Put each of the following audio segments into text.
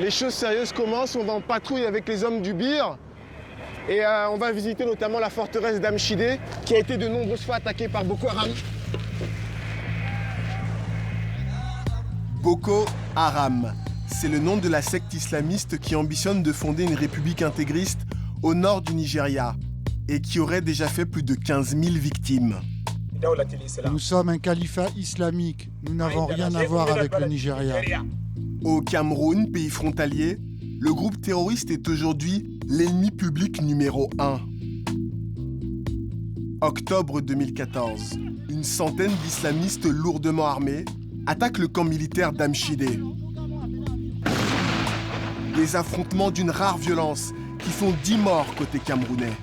Les choses sérieuses commencent, on va en patrouille avec les hommes du Bir. Et on va visiter notamment la forteresse d'Amchidé, qui a été de nombreuses fois attaquée par Boko Haram. Boko Haram, c'est le nom de la secte islamiste qui ambitionne de fonder une république intégriste au nord du Nigeria et qui aurait déjà fait plus de 15 000 victimes. Nous sommes un califat islamique. Nous n'avons rien à voir avec le Nigeria. Au Cameroun, pays frontalier, le groupe terroriste est aujourd'hui l'ennemi public numéro 1. Octobre 2014, une centaine d'islamistes lourdement armés attaquent le camp militaire d'Amchidé. Des affrontements d'une rare violence qui font 10 morts côté camerounais.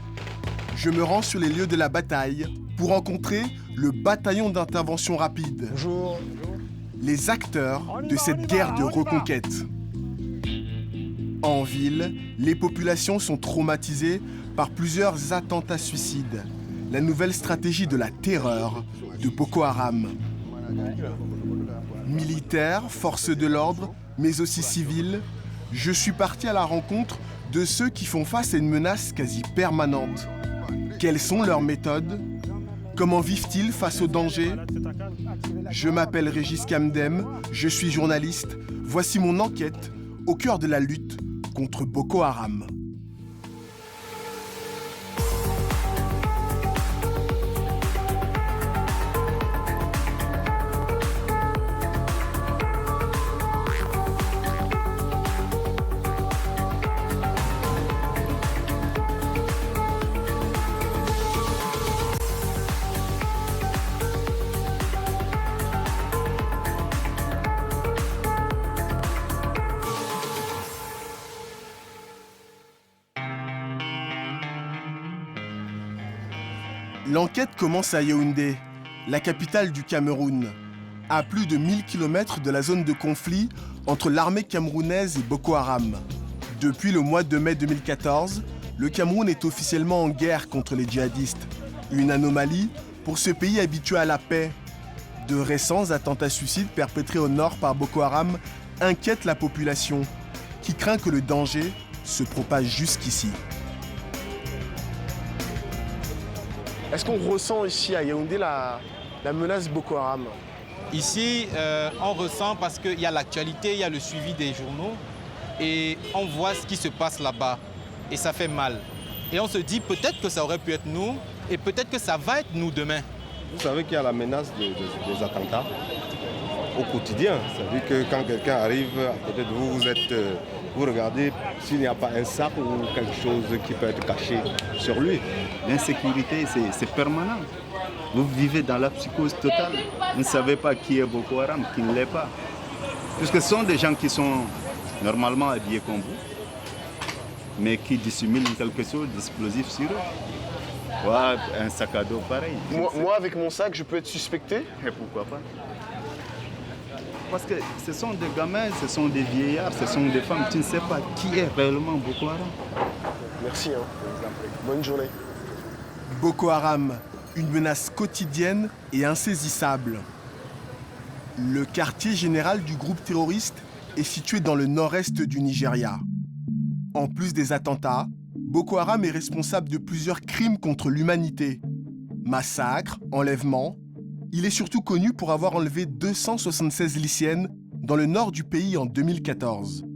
Je me rends sur les lieux de la bataille pour rencontrer le bataillon d'intervention rapide. Bonjour. Les acteurs de cette guerre de reconquête. En ville, les populations sont traumatisées par plusieurs attentats suicides. La nouvelle stratégie de la terreur de Boko Haram. Militaires, forces de l'ordre, mais aussi civils, je suis parti à la rencontre de ceux qui font face à une menace quasi permanente. Quelles sont leurs méthodes? Comment vivent-ils face au danger? Je m'appelle Régis Kamdem, je suis journaliste. Voici mon enquête au cœur de la lutte contre Boko Haram. L'enquête commence à Yaoundé, la capitale du Cameroun, à plus de 1000 km de la zone de conflit entre l'armée camerounaise et Boko Haram. Depuis le mois de mai 2014, le Cameroun est officiellement en guerre contre les djihadistes. Une anomalie pour ce pays habitué à la paix. De récents attentats suicides perpétrés au nord par Boko Haram inquiètent la population, qui craint que le danger se propage jusqu'ici. Est-ce qu'on ressent ici à Yaoundé la menace Boko Haram? Ici, on ressent parce qu'il y a l'actualité, il y a le suivi des journaux et on voit ce qui se passe là-bas et ça fait mal. Et on se dit peut-être que ça aurait pu être nous et peut-être que ça va être nous demain. Vous savez qu'il y a la menace des attentats au quotidien. Ça veut dire que quand quelqu'un arrive à côté de vous, vous regardez s'il n'y a pas un sac ou quelque chose qui peut être caché sur lui. L'insécurité, c'est permanent. Vous vivez dans la psychose totale. Vous ne savez pas qui est Boko Haram, qui ne l'est pas. Puisque ce sont des gens qui sont normalement habillés comme vous, mais qui dissimulent quelque chose d'explosif sur eux. Voilà, un sac à dos pareil. Moi, avec mon sac, je peux être suspecté? Et pourquoi pas? Parce que ce sont des gamins, ce sont des vieillards, ce sont des femmes. Tu ne sais pas qui est réellement Boko Haram. Merci. Bonne journée. Boko Haram, une menace quotidienne et insaisissable. Le quartier général du groupe terroriste est situé dans le nord-est du Nigeria. En plus des attentats, Boko Haram est responsable de plusieurs crimes contre l'humanité. Massacres, enlèvements. Il est surtout connu pour avoir enlevé 276 lycéennes dans le nord du pays en 2014.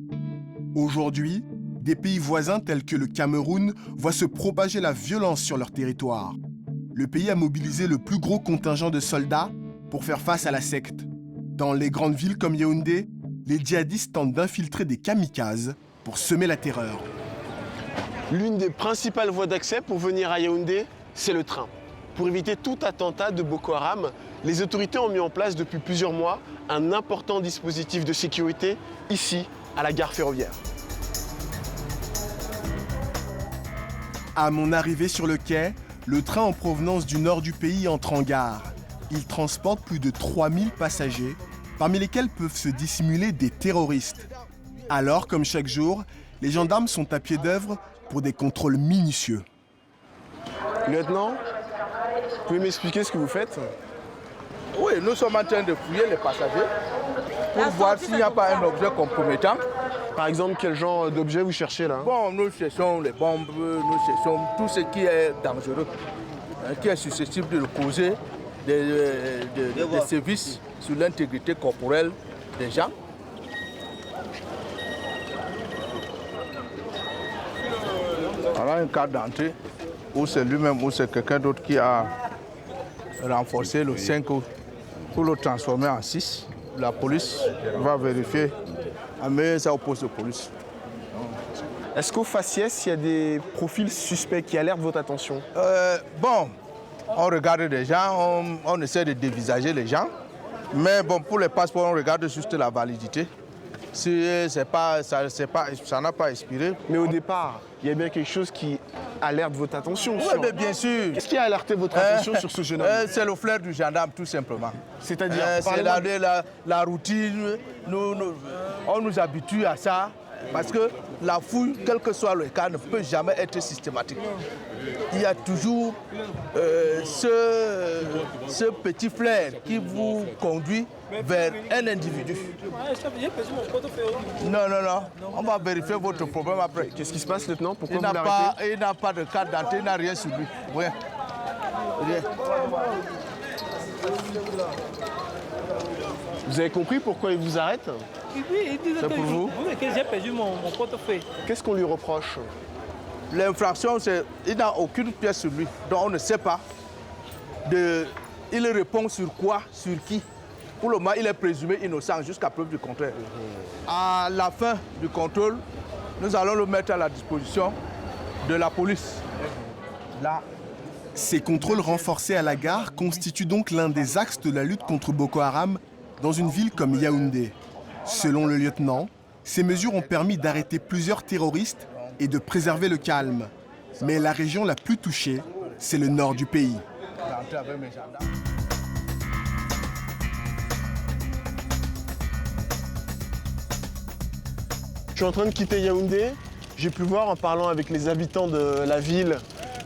Aujourd'hui, des pays voisins tels que le Cameroun voient se propager la violence sur leur territoire. Le pays a mobilisé le plus gros contingent de soldats pour faire face à la secte. Dans les grandes villes comme Yaoundé, les djihadistes tentent d'infiltrer des kamikazes pour semer la terreur. L'une des principales voies d'accès pour venir à Yaoundé, c'est le train. Pour éviter tout attentat de Boko Haram, les autorités ont mis en place depuis plusieurs mois un important dispositif de sécurité ici, à la gare ferroviaire. À mon arrivée sur le quai, le train en provenance du nord du pays entre en gare. Il transporte plus de 3000 passagers, parmi lesquels peuvent se dissimuler des terroristes. Alors, comme chaque jour, les gendarmes sont à pied d'œuvre pour des contrôles minutieux. Lieutenant, vous pouvez m'expliquer ce que vous faites? Oui, nous sommes en train de fouiller les passagers pour voir s'il n'y a pas un objet compromettant Par exemple, quel genre d'objet vous cherchez là? Bon, nous cherchons les bombes, nous cherchons tout ce qui est dangereux, qui est susceptible de causer des sévices sur l'intégrité corporelle des gens. Voilà un cas d'entrée où c'est lui-même ou c'est quelqu'un d'autre qui a renforcé le 5 pour le transformer en 6. La police va vérifier. Mais ça au poste de police. Est-ce qu'au faciès, il y a des profils suspects qui alertent votre attention? Bon, on regarde les gens, on essaie de dévisager les gens. Mais bon, pour les passeports, on regarde juste la validité. Si ça n'a pas expiré. Mais au départ, il y a bien quelque chose qui alerte votre attention. Oui, mais bien sûr. Qu'est-ce qui a alerté votre attention sur ce jeune homme? C'est le flair du gendarme, tout simplement. C'est-à-dire la routine, on nous habitue à ça. Parce que la fouille, quel que soit le cas, ne peut jamais être systématique. Il y a toujours ce petit flair qui vous conduit vers un individu. Non. On va vérifier votre problème après. Qu'est-ce qui se passe, lieutenant? Pourquoi vous l'arrêtez? Il n'a pas de carte d'identité, il n'a rien sur lui. Rien. Vous avez compris pourquoi il vous arrête? Oui, il disait que j'ai perdu mon portefeuille. Qu'est-ce qu'on lui reproche? L'infraction, c'est qu'il n'a aucune pièce sur lui. Donc on ne sait pas. Il répond sur quoi, sur qui. Pour le moment, il est présumé innocent jusqu'à preuve du contraire. À la fin du contrôle, nous allons le mettre à la disposition de la police. Là. Ces contrôles renforcés à la gare constituent donc l'un des axes de la lutte contre Boko Haram dans une ville comme Yaoundé. Selon le lieutenant, ces mesures ont permis d'arrêter plusieurs terroristes et de préserver le calme. Mais la région la plus touchée, c'est le nord du pays. Je suis en train de quitter Yaoundé. J'ai pu voir en parlant avec les habitants de la ville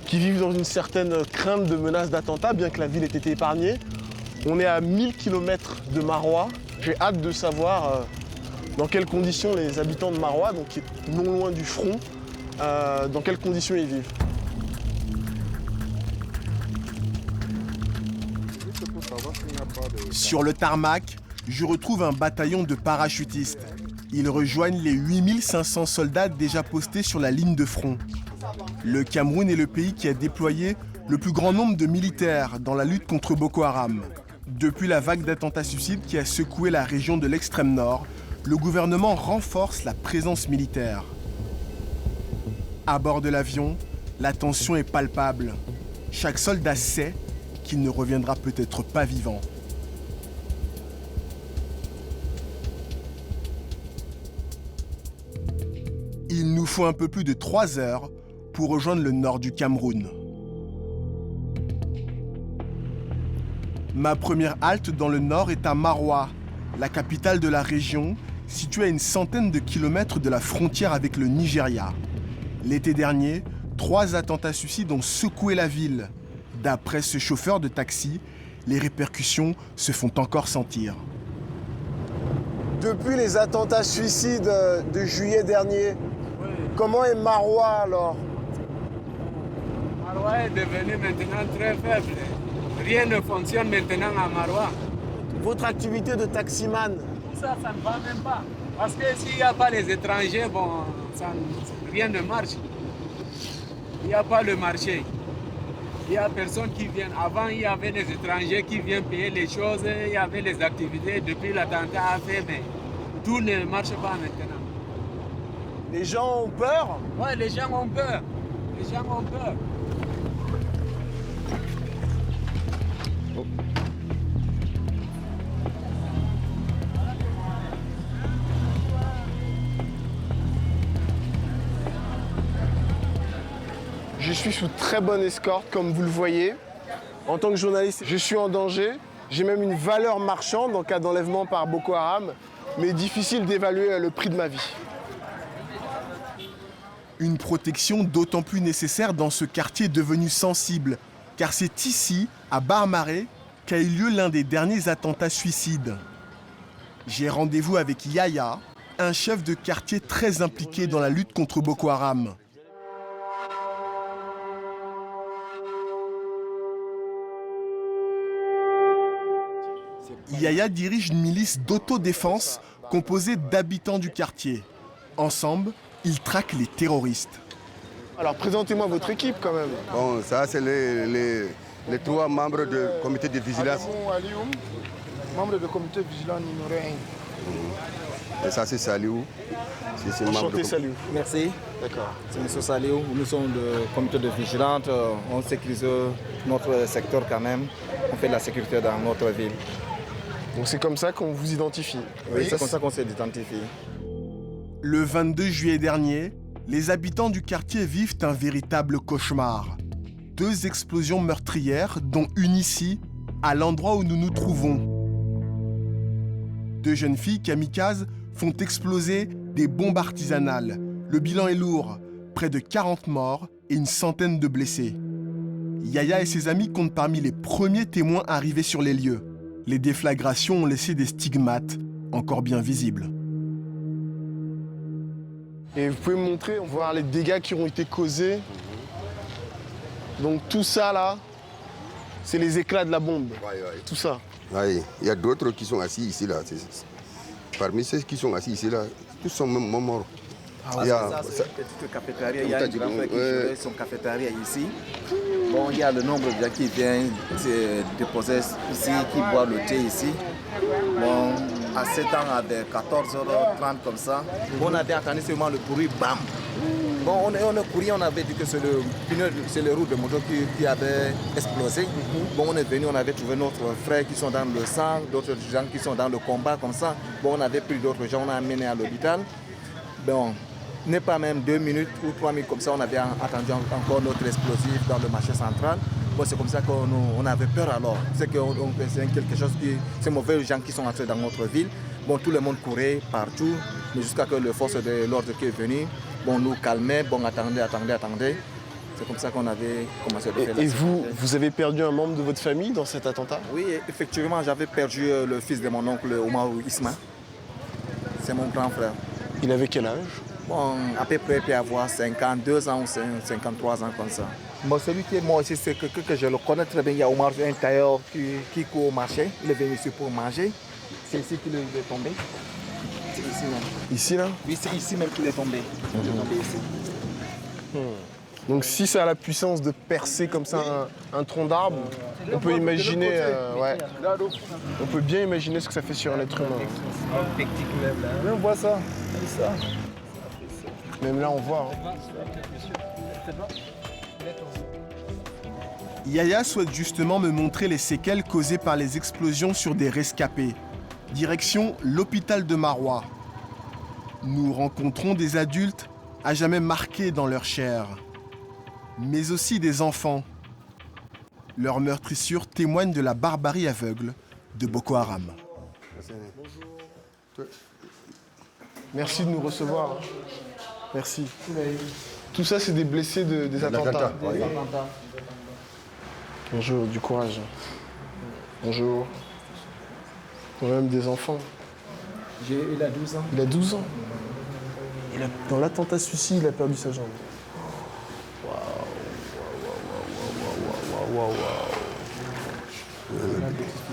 qui vivent dans une certaine crainte de menaces d'attentats, bien que la ville ait été épargnée. On est à 1000 km de Maroua. J'ai hâte de savoir dans quelles conditions les habitants de Maroua, donc qui est non loin du front, dans quelles conditions ils vivent. Sur le tarmac, je retrouve un bataillon de parachutistes. Ils rejoignent les 8500 soldats déjà postés sur la ligne de front. Le Cameroun est le pays qui a déployé le plus grand nombre de militaires dans la lutte contre Boko Haram. Depuis la vague d'attentats suicides qui a secoué la région de l'extrême nord, le gouvernement renforce la présence militaire. À bord de l'avion, la tension est palpable. Chaque soldat sait qu'il ne reviendra peut-être pas vivant. Il nous faut un peu plus de 3 heures pour rejoindre le nord du Cameroun. Ma première halte dans le nord est à Maroua, la capitale de la région, située à une centaine de kilomètres de la frontière avec le Nigeria. L'été dernier, 3 attentats suicides ont secoué la ville. D'après ce chauffeur de taxi, les répercussions se font encore sentir. Depuis les attentats suicides de juillet dernier, comment est Maroua alors? Maroua est devenu maintenant très faible. Rien ne fonctionne maintenant à Maroua. Votre activité de taximan? Ça ne va même pas. Parce que s'il n'y a pas les étrangers, rien ne marche. Il n'y a pas le marché. Il n'y a personne qui vient. Avant, il y avait les étrangers qui viennent payer les choses, il y avait les activités. Depuis l'attentat a fait, mais tout ne marche pas maintenant. Les gens ont peur? Oui, les gens ont peur. Les gens ont peur. Je suis sous très bonne escorte, comme vous le voyez. En tant que journaliste, je suis en danger. J'ai même une valeur marchande en cas d'enlèvement par Boko Haram, mais difficile d'évaluer le prix de ma vie. Une protection d'autant plus nécessaire dans ce quartier devenu sensible, car c'est ici, à Barmaré, qu'a eu lieu l'un des derniers attentats suicides. J'ai rendez-vous avec Yaya, un chef de quartier très impliqué dans la lutte contre Boko Haram. Yaya dirige une milice d'autodéfense composée d'habitants du quartier. Ensemble, ils traquent les terroristes. Alors présentez-moi votre équipe quand même. Bon, ça c'est les 3 membres du comité de vigilance. Membre du comité vigilant numéro 1. Et ça c'est Saliou. Enchanté Saliou. Merci. D'accord. C'est M. Saliou. Nous sommes le comité de vigilance. On sécurise notre secteur quand même. On fait de la sécurité dans notre ville. Donc c'est comme ça qu'on vous identifie. Oui, c'est comme ça qu'on s'identifie. Le 22 juillet dernier, les habitants du quartier vivent un véritable cauchemar. 2 explosions meurtrières, dont une ici, à l'endroit où nous nous trouvons. 2 jeunes filles kamikazes font exploser des bombes artisanales. Le bilan est lourd, près de 40 morts et une centaine de blessés. Yaya et ses amis comptent parmi les premiers témoins arrivés sur les lieux. Les déflagrations ont laissé des stigmates encore bien visibles. Et vous pouvez me montrer, voir les dégâts qui ont été causés. Donc tout ça là, c'est les éclats de la bombe. Tout ça. Oui, il y a d'autres qui sont assis ici là. Parmi ceux qui sont assis ici là, tous sont morts. Il y a c'est une petite cafétéria, il y a un grand frère qui jouait son cafétéria ici. Bon, il y a le nombre de gens qui viennent se déposer ici, qui boivent le thé ici. Bon, à 7 ans, à 14h30 comme ça, on avait entendu seulement le bruit, bam. Bon, on a couru, on avait dit que c'est le roue de moto qui avait explosé. Bon, on est venu, on avait trouvé notre frère qui sont dans le sang, d'autres gens qui sont dans le combat comme ça. Bon, on avait pris d'autres gens, on a amené à l'hôpital. Bon, n'est pas même 2 minutes ou 3 minutes comme ça, on avait attendu encore notre explosif dans le marché central. Bon, c'est comme ça qu'on avait peur alors. C'est quelque chose qui... C'est mauvais gens qui sont entrés dans notre ville. Bon, tout le monde courait partout, mais jusqu'à que le force de l'ordre qui est venu, bon, nous calmait, bon, attendez. C'est comme ça qu'on avait commencé à faire. Et vous avez perdu un membre de votre famille dans cet attentat? Oui, effectivement, j'avais perdu le fils de mon oncle, Omar Isma. C'est mon grand frère. Il avait quel âge? Bon, à peu près, il peut avoir 52 ans ou 53 ans comme ça. Bon, celui qui est mort ici, c'est que je le connais très bien. Il y a Omar, un tailleur qui court au marché. Il est venu ici pour manger. C'est ici qu'il est tombé. C'est ici même. Ici là? Oui, c'est ici même qu'il est tombé. Il est tombé ici. Donc si ça a la puissance de percer comme ça un tronc d'arbre, on peut imaginer, on peut bien imaginer ce que ça fait sur un être humain. Viens voir ça. Même là on voit. Yaya souhaite justement me montrer les séquelles causées par les explosions sur des rescapés. Direction l'hôpital de Maroua. Nous rencontrons des adultes à jamais marqués dans leur chair, mais aussi des enfants. Leurs meurtrissures témoignent de la barbarie aveugle de Boko Haram. Merci de nous recevoir. Merci. Tout ça, c'est des blessés des attentats. Bonjour, du courage. Bonjour. On a même des enfants. Il a 12 ans. Il a 12 ans. Dans l'attentat suicide, il a perdu sa jambe. Waouh.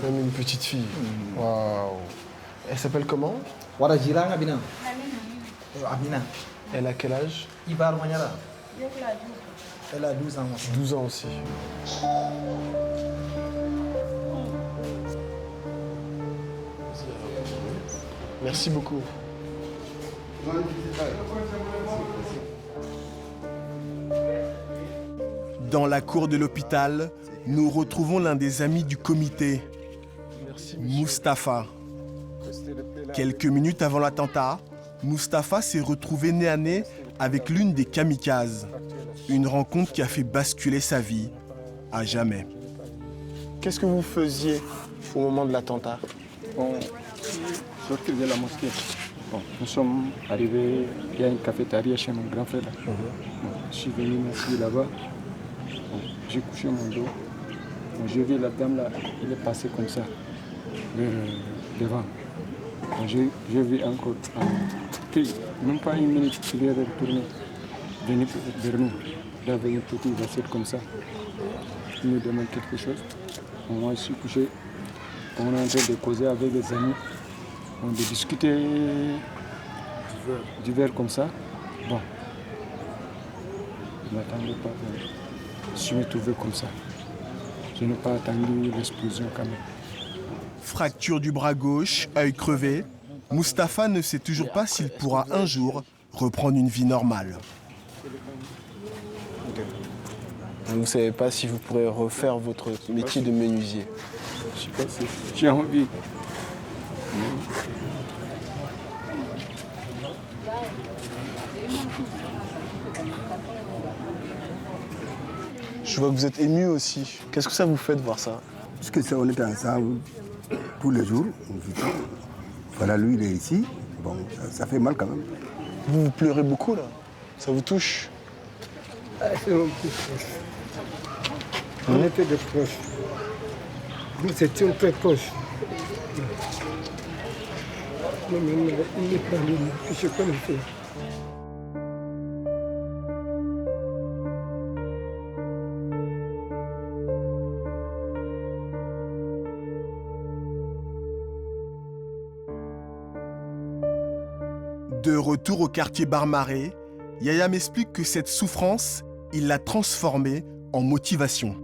Même une petite fille. Waouh. Elle s'appelle comment? Warajirang Abina. Amina. Elle a quel âge? Ibar Manyara. Elle a 12 ans aussi. 12 ans aussi. Merci beaucoup. Dans la cour de l'hôpital, nous retrouvons l'un des amis du comité, Mustapha. Quelques minutes avant l'attentat, Mustapha s'est retrouvé nez à nez avec l'une des kamikazes. Une rencontre qui a fait basculer sa vie à jamais. Qu'est-ce que vous faisiez au moment de l'attentat? Sortir de la mosquée. Bon, nous sommes arrivés, il y a une cafétéria chez mon grand frère. Bon, je suis venu m'asseoir là-bas. Bon, j'ai couché mon dos. Bon, j'ai vu la dame là, elle est passée comme ça, devant. Bon, j'ai vu encore même pas une minute, il est retourné, venu vers nous. Il avait une petite assiette comme ça. Il nous demande quelque chose. Moi, je suis couché. On est en train de causer avec des amis. On de discuter du verre comme ça. Bon. Je ne m'attendais pas. Je suis retrouvé comme ça. Je n'ai pas attendu l'explosion quand même. Fracture du bras gauche, œil crevé, Mustapha ne sait toujours pas s'il pourra un jour reprendre une vie normale. Vous ne savez pas si vous pourrez refaire votre métier de menuisier? Je sais pas si j'ai envie. Je vois que vous êtes ému aussi. Qu'est-ce que ça vous fait de voir ça? Parce que ça, on est ensemble tous les jours. Voilà, lui, il est ici. Bon, ça fait mal quand même. Vous pleurez beaucoup là? Ça vous touche? C'est mon petit proche. On était des proches. Nous étions très proches. Mais maintenant, il n'est pas lui, je connaissais. De retour au quartier Barmaré, Yaya m'explique que cette souffrance, il l'a transformée en motivation.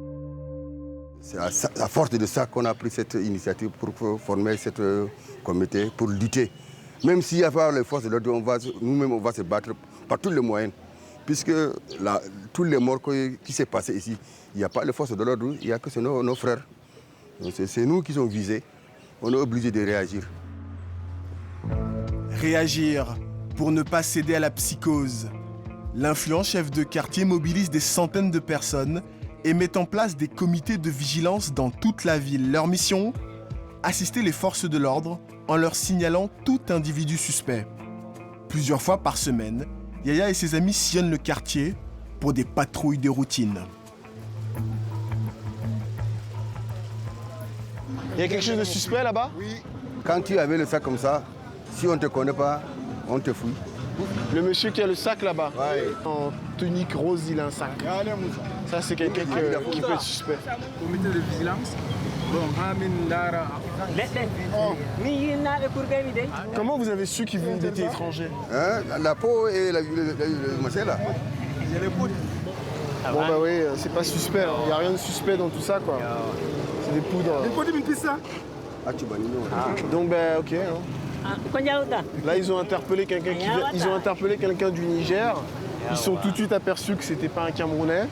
C'est à force de ça qu'on a pris cette initiative pour former cette comité, pour lutter. Même s'il y a pas les forces de l'ordre, nous-mêmes on va se battre par tous les moyens. Puisque tous les morts qui s'est passé ici, il n'y a pas les forces de l'ordre, il n'y a que nos frères. C'est nous qui sommes visés. On est obligé de réagir. Réagir pour ne pas céder à la psychose. L'influent chef de quartier mobilise des centaines de personnes et met en place des comités de vigilance dans toute la ville. Leur mission ? Assister les forces de l'ordre en leur signalant tout individu suspect. Plusieurs fois par semaine, Yaya et ses amis sillonnent le quartier pour des patrouilles de routine. Il y a quelque chose de suspect là-bas? Oui. Quand tu avais le sac comme ça, si on ne te connaît pas, on te fouille. Le monsieur qui a le sac là-bas, en tunique rose, il a un sac. Ça, c'est quelqu'un qui peut être suspect. Comité de vigilance. Comment vous avez su qu'il était étranger? La peau et le machin là. Bon bah oui, c'est pas suspect, il n'y a rien de suspect dans tout ça quoi. C'est des poudres. Donc bah ok. Là ils ont interpellé quelqu'un du Niger. Ils sont tout de suite aperçus que c'était pas un Camerounais.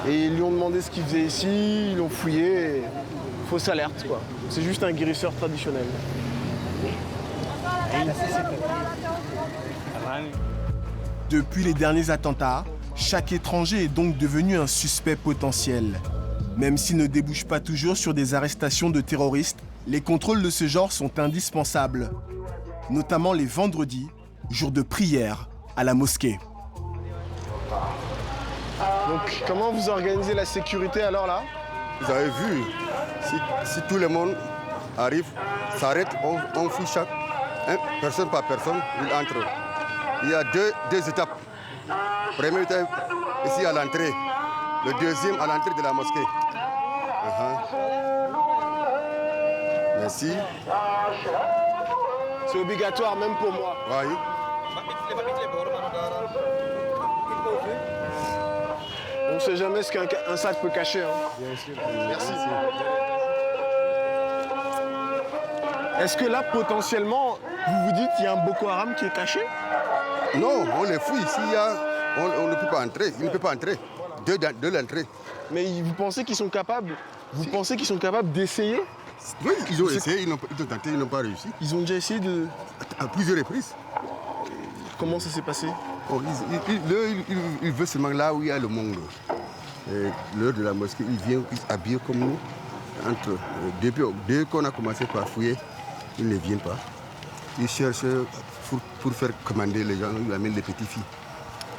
Et ils lui ont demandé ce qu'il faisait ici, ils l'ont fouillé. Et fausse alerte quoi. C'est juste un guérisseur traditionnel. Depuis les derniers attentats, chaque étranger est donc devenu un suspect potentiel. Même s'il ne débouche pas toujours sur des arrestations de terroristes, les contrôles de ce genre sont indispensables. Notamment les vendredis, jour de prière à la mosquée. Donc comment vous organisez la sécurité alors là? Vous avez vu, si tout le monde arrive, s'arrête, on fouille chaque, personne par personne, il entre. Il y a deux étapes. Première étape, ici à l'entrée. Le deuxième à l'entrée de la mosquée. Merci. C'est obligatoire même pour moi. Oui. On ne sait jamais ce qu'un sac peut cacher. Hein. Bien sûr. Merci. Est-ce que là, potentiellement, vous vous dites qu'il y a un Boko Haram qui est caché? Non, on les fouille. S'il y a, on ne peut pas entrer. Il ne peut pas entrer. De l'entrée. Mais vous pensez qu'ils sont capables? Vous pensez qu'ils sont capables d'essayer? Oui, ils ont essayé, ils ont tenté, ils n'ont pas réussi. Ils ont déjà essayé de... À plusieurs reprises. Comment ça s'est passé? Il veut seulement là où il y a le monde. L'heure de la mosquée, il vient habillé comme nous. Dès qu'on a commencé par fouiller, ils ne viennent pas. Ils cherchent pour faire commander les gens, ils amènent les petites filles.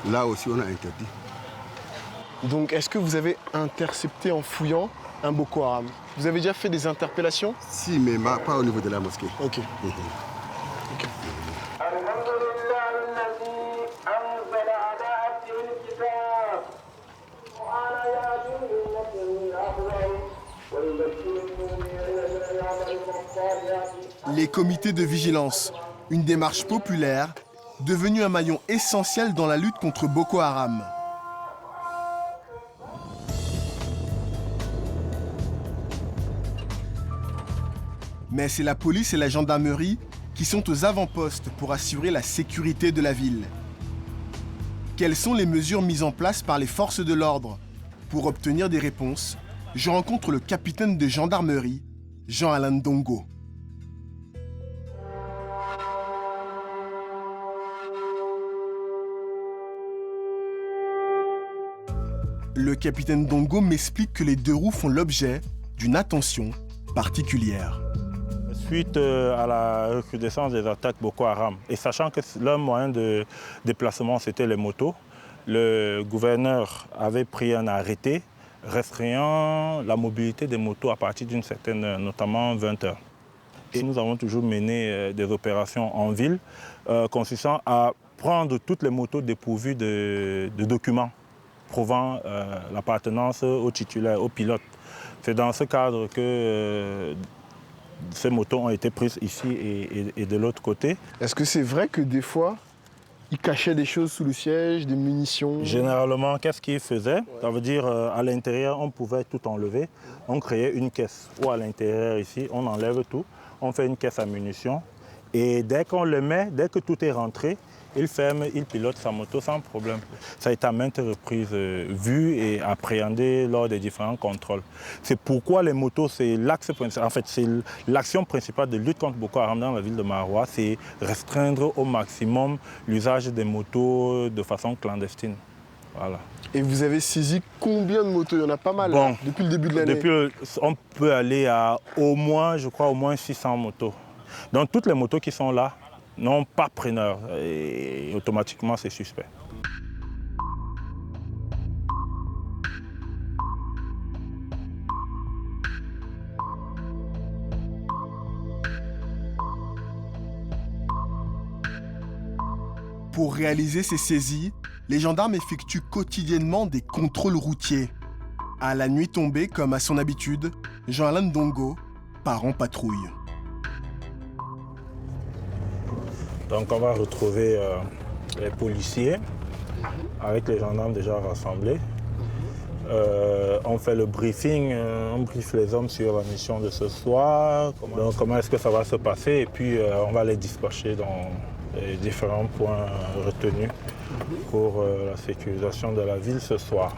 Là aussi, on a interdit. Donc, est-ce que vous avez intercepté en fouillant un Boko Haram? Vous avez déjà fait des interpellations? Si, mais pas au niveau de la mosquée. Ok. Les comités de vigilance, une démarche populaire, devenue un maillon essentiel dans la lutte contre Boko Haram. Mais c'est la police et la gendarmerie qui sont aux avant-postes pour assurer la sécurité de la ville. Quelles sont les mesures mises en place par les forces de l'ordre? Pour obtenir des réponses, je rencontre le capitaine de gendarmerie, Jean-Alain Ndongo. Le capitaine Ndongo m'explique que les 2 roues font l'objet d'une attention particulière. Suite à la recrudescence des attaques Boko Haram, et sachant que leur moyen de déplacement c'était les motos, le gouverneur avait pris un arrêté restreignant la mobilité des motos à partir d'une certaine, notamment 20 heures. Et nous avons toujours mené des opérations en ville consistant à prendre toutes les motos dépourvues de documents prouvant l'appartenance au titulaire, au pilote. C'est dans ce cadre que ces motos ont été prises ici et de l'autre côté. Est-ce que c'est vrai que des fois, ils cachaient des choses sous le siège, des munitions? Généralement, qu'est-ce qu'ils faisaient? Ça veut dire à l'intérieur, on pouvait tout enlever. On créait une caisse. Ou à l'intérieur ici, on enlève tout. On fait une caisse à munitions. Et dès qu'on le met, dès que tout est rentré, il ferme, il pilote sa moto sans problème. Ça a été à maintes reprises vu et appréhendé lors des différents contrôles. C'est pourquoi les motos, c'est l'axe principal. En fait, c'est l'action principale de lutte contre Boko Haram dans la ville de Maroua, c'est restreindre au maximum l'usage des motos de façon clandestine. Voilà. Et vous avez saisi combien de motos? Il y en a pas mal bon, depuis le début de l'année. On peut aller à au moins, je crois, au moins 600 motos. Donc toutes les motos qui sont là n'ont pas preneur et automatiquement c'est suspect. Pour réaliser ces saisies, les gendarmes effectuent quotidiennement des contrôles routiers. À la nuit tombée, comme à son habitude, Jean-Alain Ndongo part en patrouille. Donc on va retrouver les policiers avec les gendarmes déjà rassemblés. On fait le briefing, on briefe les hommes sur la mission de ce soir, comment est-ce que ça va se passer et puis on va les dispatcher dans les différents points retenus pour la sécurisation de la ville ce soir.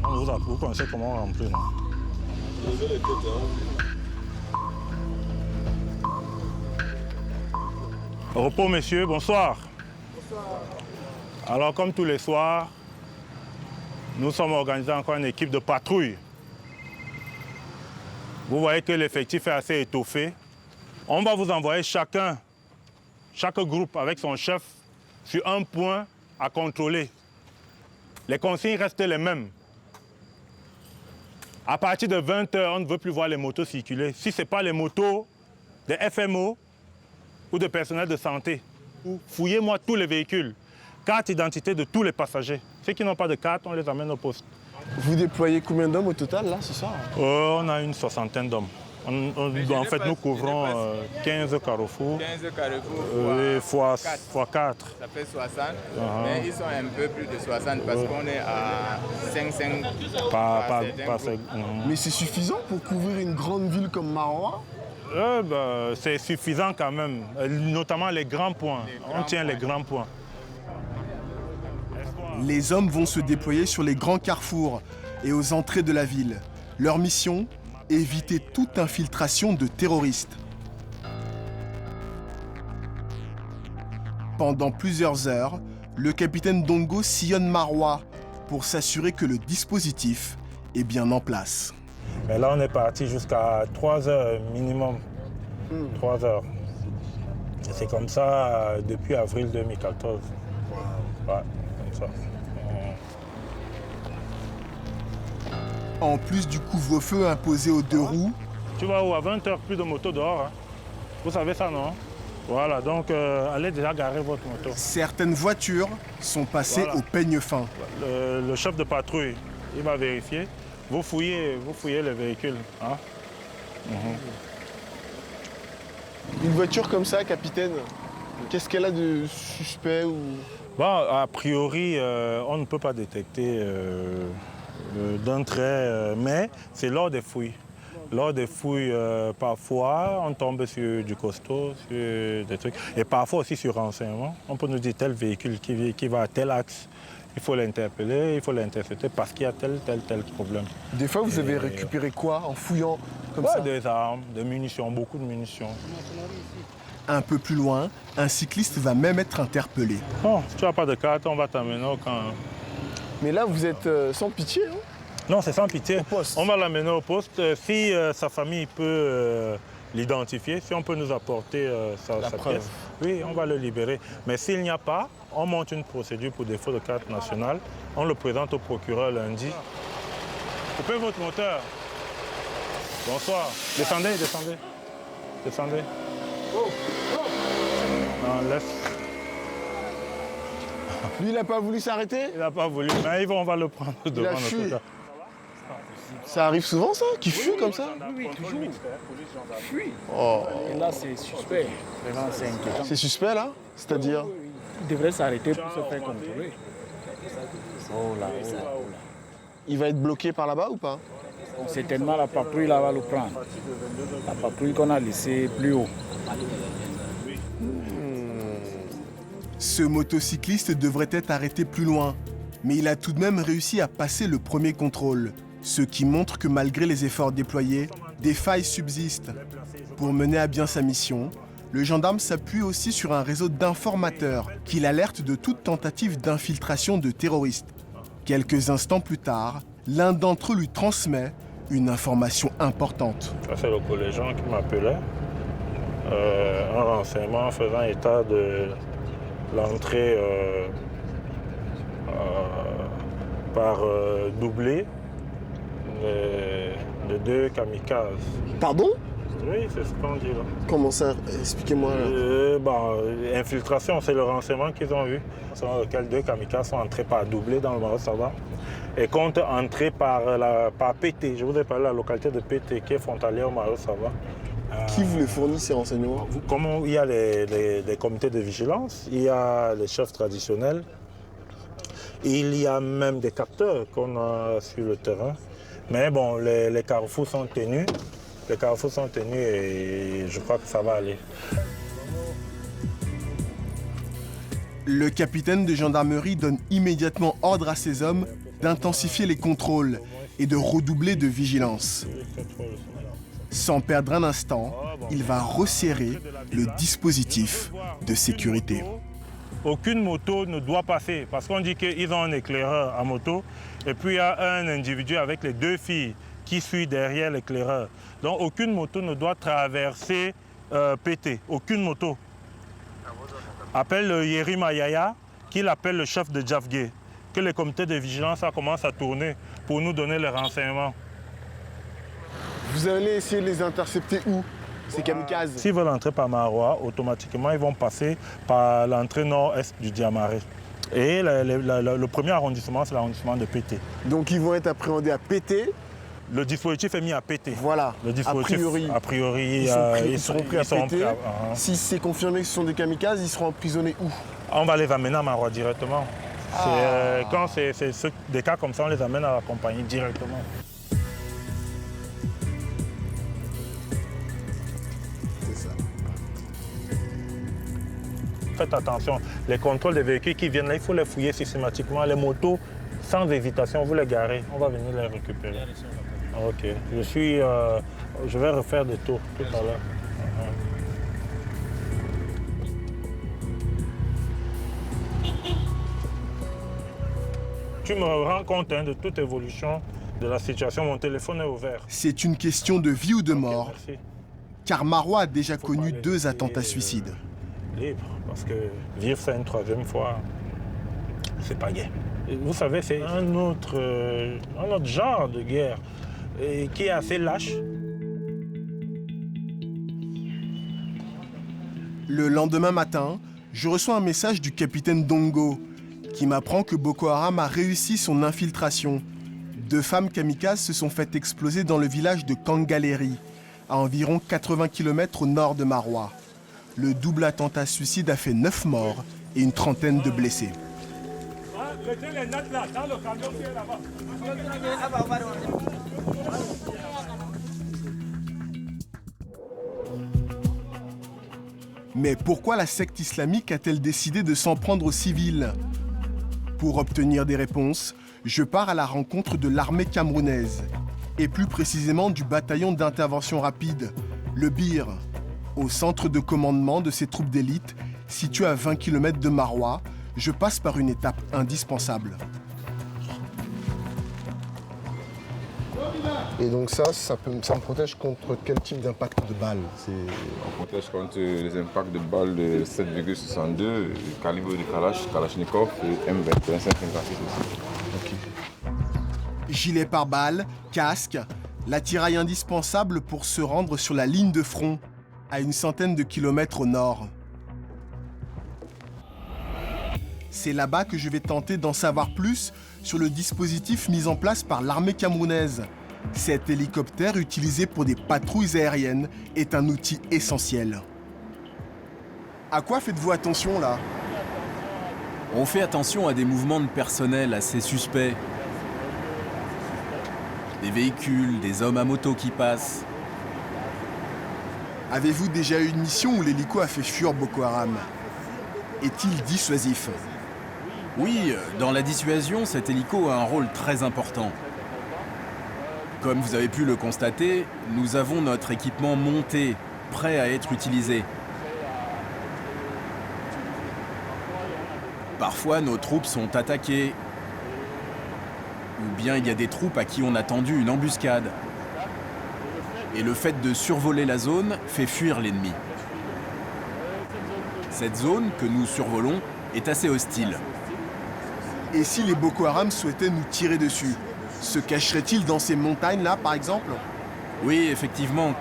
Vous connaissez comment remplir, non? Repos, messieurs, bonsoir. Bonsoir. Alors, comme tous les soirs, nous sommes organisés encore une équipe de patrouille. Vous voyez que l'effectif est assez étoffé. On va vous envoyer chaque groupe avec son chef sur un point à contrôler. Les consignes restent les mêmes. À partir de 20 h, on ne veut plus voir les motos circuler. Si ce n'est pas les motos des FMO, ou de personnel de santé. Fouillez-moi tous les véhicules, carte d'identité de tous les passagers. Ceux qui n'ont pas de carte, on les amène au poste. Vous déployez combien d'hommes au total là ce soir? On a une 60aine d'hommes. En fait, nous couvrons 15 carrefours. 15 carrefours fois 4. Ça fait 60, mais ils sont un peu plus de 60 parce qu'on est à 5 Mais c'est suffisant pour couvrir une grande ville comme Maroua? C'est suffisant quand même, notamment les grands points. On tient les grands points. Les hommes vont se déployer sur les grands carrefours et aux entrées de la ville. Leur mission, éviter toute infiltration de terroristes. Pendant plusieurs heures, le capitaine Ndongo sillonne Maroua pour s'assurer que le dispositif est bien en place. Mais là, on est parti jusqu'à 3 heures minimum. 3 heures. C'est comme ça depuis avril 2014. Ouais, comme ça. En plus du couvre-feu imposé aux 2 roues... Tu vois où à 20 h, plus de motos dehors. Hein. Vous savez ça, non? Voilà, donc allez déjà garer votre moto. Certaines voitures sont passées au peigne fin. Le chef de patrouille, il va vérifier. Vous fouillez les véhicules. Hein? Une voiture comme ça, capitaine, qu'est-ce qu'elle a de suspect ou... Bon, a priori, on ne peut pas détecter d'un trait, mais c'est lors des fouilles. Lors des fouilles, parfois, on tombe sur du costaud, sur des trucs. Et parfois aussi sur renseignement. On peut nous dire tel véhicule qui va à tel axe. Il faut l'interpeller, il faut l'intercepter parce qu'il y a tel problème. Des fois, vous avez récupéré quoi en fouillant comme ça? Des armes, des munitions, beaucoup de munitions. Un peu plus loin, un cycliste va même être interpellé. Bon, si tu n'as pas de carte, on va t'amener au camp. Mais là, vous êtes sans pitié, hein? Non, c'est sans pitié. On va l'amener au poste. Si sa famille peut l'identifier, si on peut nous apporter sa pièce, oui, on va le libérer. Mais s'il n'y a pas, on monte une procédure pour défaut de carte nationale. On le présente au procureur lundi. Coupez votre moteur. Bonsoir. Descendez. Non, laisse. Lui, il n'a pas voulu s'arrêter? Il n'a pas voulu, mais on va le prendre devant notre cas. Ça arrive souvent, ça? Qui fuit comme ça? Oui, toujours. Fuit. Oh. Et là, c'est suspect. Vraiment, c'est inquiétant. C'est suspect, là? C'est-à-dire? Il devrait s'arrêter pour se faire contrôler. Oh là. Il va être bloqué par là-bas ou pas? Certainement, la patrouille là va le prendre. La patrouille qu'on a laissée plus haut. Ce motocycliste devrait être arrêté plus loin, mais il a tout de même réussi à passer le premier contrôle, ce qui montre que malgré les efforts déployés, des failles subsistent. Pour mener à bien sa mission, le gendarme s'appuie aussi sur un réseau d'informateurs qui l'alertent de toute tentative d'infiltration de terroristes. Quelques instants plus tard, l'un d'entre eux lui transmet une information importante. Ça, c'est le collégien qui m'appelait. Un renseignement faisant état de l'entrée par doublé de 2 kamikazes. Pardon? Oui, c'est ce qu'on dit là. Comment ça? Expliquez-moi. Infiltration, c'est le renseignement qu'ils ont eu, selon lequel 2 kamikazes sont entrés par doublé dans le Maroc-Sava et comptent entrer par PT. Je vous ai parlé de la localité de PT qui est frontalière au Maroc-Sava. Qui vous les fournit ces renseignements? Comme il y a les comités de vigilance, il y a les chefs traditionnels, il y a même des capteurs qu'on a sur le terrain. Mais bon, les carrefours sont tenus. Les carrefours sont tenus et je crois que ça va aller. Le capitaine de gendarmerie donne immédiatement ordre à ses hommes d'intensifier les contrôles et de redoubler de vigilance. Sans perdre un instant, il va resserrer le dispositif de sécurité. Aucune moto ne doit passer parce qu'on dit qu'ils ont un éclaireur à moto et puis il y a un individu avec les 2 filles qui suit derrière l'éclaireur. Donc aucune moto ne doit traverser PT, aucune moto. Appelle le Yérim Ayaya, qu'il appelle le chef de Djafgué, que les comités de vigilance commencent à tourner pour nous donner les renseignements. Vous allez essayer de les intercepter où, ces kamikazes? S'ils veulent entrer par Maroua, automatiquement, ils vont passer par l'entrée nord-est du Diamaré. Et le premier arrondissement, c'est l'arrondissement de PT. Donc ils vont être appréhendés à PT? Le dispositif est mis à PT. Voilà, le dispositif, a priori ils seront pris à PT. Si c'est confirmé que ce sont des kamikazes, ils seront emprisonnés où? On va les amener à Maroua directement. Quand c'est des cas comme ça, on les amène à la compagnie directement. Faites attention, les contrôles des véhicules qui viennent là, il faut les fouiller systématiquement. Les motos, sans hésitation, vous les garez, on va venir les récupérer. Ok, je vais refaire des tours tout à l'heure. Tu me rends compte de toute évolution de la situation, mon téléphone est ouvert. C'est une question de vie ou de mort, merci. Car Maroua a déjà connu 2 attentats suicides. Libre, parce que vivre ça une 3e fois, c'est pas gai. Et vous savez, c'est un autre genre de guerre qui est assez lâche. Le lendemain matin, je reçois un message du capitaine Dongo qui m'apprend que Boko Haram a réussi son infiltration. 2 femmes kamikazes se sont faites exploser dans le village de Kangaleri, à environ 80 km au nord de Maroua. Le double attentat suicide a fait 9 morts et une trentaine de blessés. Mais pourquoi la secte islamique a-t-elle décidé de s'en prendre aux civils? Pour obtenir des réponses, je pars à la rencontre de l'armée camerounaise, et plus précisément du bataillon d'intervention rapide, le BIR, au centre de commandement de ces troupes d'élite, situé à 20 km de Maroua. Je passe par une étape indispensable. Et donc ça me protège contre quel type d'impact de balles? On protège contre les impacts de balles de 7,62, calibre de Kalachnikov et M21 5,56 aussi. Okay. Gilet pare-balles, casque, l'attirail indispensable pour se rendre sur la ligne de front, à une centaine de kilomètres au nord. C'est là-bas que je vais tenter d'en savoir plus sur le dispositif mis en place par l'armée camerounaise. Cet hélicoptère utilisé pour des patrouilles aériennes est un outil essentiel. À quoi faites-vous attention là? On fait attention à des mouvements de personnel assez suspects. Des véhicules, des hommes à moto qui passent. Avez-vous déjà eu une mission où l'hélico a fait fuir Boko Haram? Est-il dissuasif? Oui, dans la dissuasion, cet hélico a un rôle très important. Comme vous avez pu le constater, nous avons notre équipement monté, prêt à être utilisé. Parfois, nos troupes sont attaquées. Ou bien il y a des troupes à qui on a tendu une embuscade. Et le fait de survoler la zone fait fuir l'ennemi. Cette zone que nous survolons est assez hostile. Et si les Boko Haram souhaitaient nous tirer dessus, se cacheraient-ils dans ces montagnes-là, par exemple? Oui, effectivement.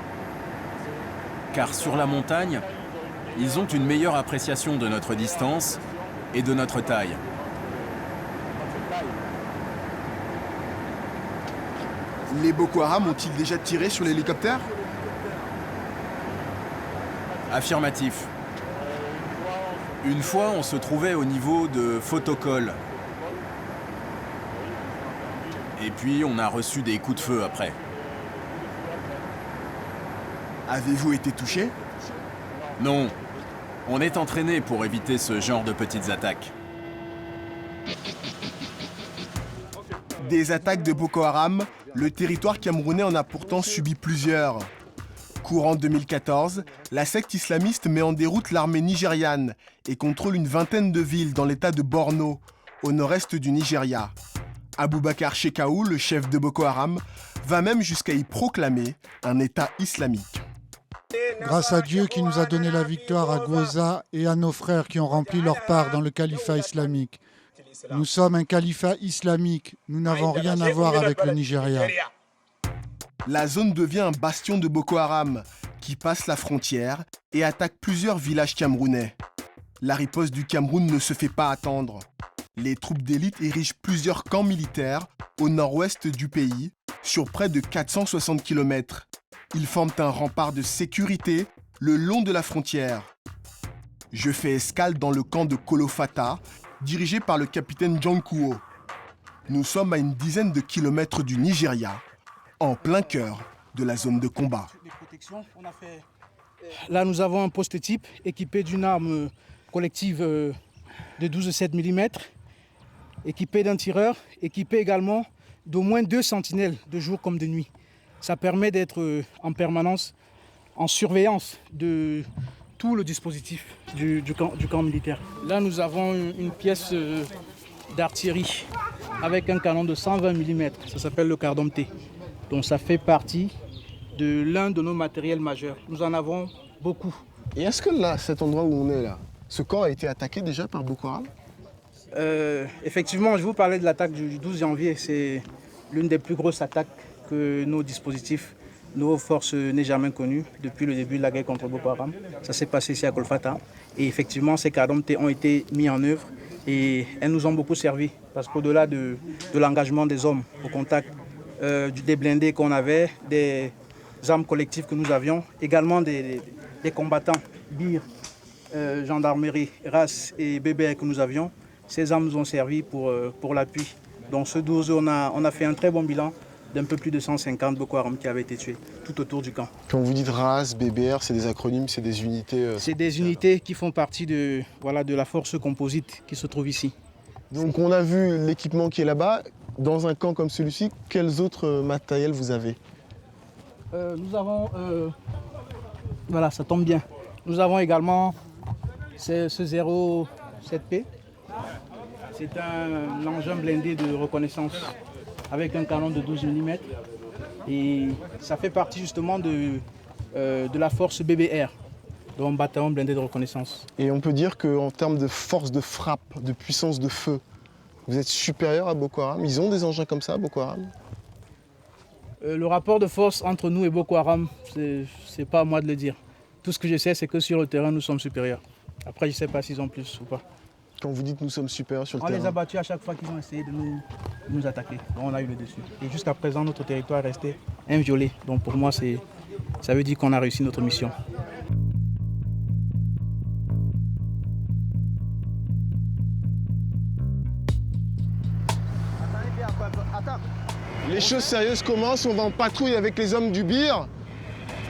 Car sur la montagne, ils ont une meilleure appréciation de notre distance et de notre taille. Les Boko Haram ont-ils déjà tiré sur l'hélicoptère? Affirmatif. Une fois, on se trouvait au niveau de Photocol. Et puis, on a reçu des coups de feu après. Avez-vous été touché? Non. On est entraîné pour éviter ce genre de petites attaques. Des attaques de Boko Haram, le territoire camerounais en a pourtant subi plusieurs. Courant 2014, la secte islamiste met en déroute l'armée nigériane et contrôle une vingtaine de villes dans l'état de Borno, au nord-est du Nigeria. Aboubakar Shekau, le chef de Boko Haram, va même jusqu'à y proclamer un État islamique. Grâce à Dieu qui nous a donné la victoire à Gwoza et à nos frères qui ont rempli leur part dans le califat islamique. Nous sommes un califat islamique, nous n'avons rien à voir avec le Nigeria. La zone devient un bastion de Boko Haram qui passe la frontière et attaque plusieurs villages camerounais. La riposte du Cameroun ne se fait pas attendre. Les troupes d'élite érigent plusieurs camps militaires au nord-ouest du pays, sur près de 460 km. Ils forment un rempart de sécurité le long de la frontière. Je fais escale dans le camp de Kolofata, dirigé par le capitaine Jankuo. Nous sommes à une dizaine de kilomètres du Nigeria, en plein cœur de la zone de combat. Là, nous avons un poste type équipé d'une arme collective de 12,7 mm, équipé d'un tireur, équipé également d'au moins 2 sentinelles de jour comme de nuit. Ça permet d'être en permanence en surveillance de tout le dispositif du camp militaire. Là, nous avons une pièce d'artillerie avec un canon de 120 mm. Ça s'appelle le Cardomté. Donc ça fait partie de l'un de nos matériels majeurs. Nous en avons beaucoup. Et est-ce que là, cet endroit où on est là, ce camp a été attaqué déjà par Boko Haram? Effectivement, je vous parlais de l'attaque du 12 janvier. C'est l'une des plus grosses attaques que nos dispositifs, nos forces n'aient jamais connues depuis le début de la guerre contre Boko Haram. Ça s'est passé ici à Kolfata. Et effectivement, ces Cardomté ont été mis en œuvre et elles nous ont beaucoup servi. Parce qu'au-delà de l'engagement des hommes au contact des blindés qu'on avait, des armes collectives que nous avions, également des combattants, BIR, gendarmerie, RAS et BBR que nous avions. Ces armes nous ont servi pour l'appui. Donc ce 12, on a fait un très bon bilan d'un peu plus de 150 Boko Haram qui avaient été tués tout autour du camp. Quand vous dites RAS, BBR, c'est des acronymes, c'est des unités... C'est des unités qui font partie de la force composite qui se trouve ici. Donc on a vu l'équipement qui est là-bas. Dans un camp comme celui-ci, quels autres matériels vous avez? Nous avons... voilà, ça tombe bien. Nous avons également ce 07P. C'est un engin blindé de reconnaissance avec un canon de 12 mm. Et ça fait partie justement de la force BBR, donc bataillon blindé de reconnaissance. Et on peut dire qu'en termes de force de frappe, de puissance de feu, vous êtes supérieur à Boko Haram? Ils ont des engins comme ça, Boko Haram? Le rapport de force entre nous et Boko Haram, c'est pas à moi de le dire. Tout ce que je sais, c'est que sur le terrain, nous sommes supérieurs. Après, je ne sais pas s'ils ont plus ou pas. Quand vous dites nous sommes supérieurs sur le terrain? On les a battus à chaque fois qu'ils ont essayé de nous attaquer. Donc on a eu le dessus. Et jusqu'à présent, notre territoire est resté inviolé. Donc pour moi, ça veut dire qu'on a réussi notre mission. Les choses sérieuses commencent. On va en patrouille avec les hommes du BIR.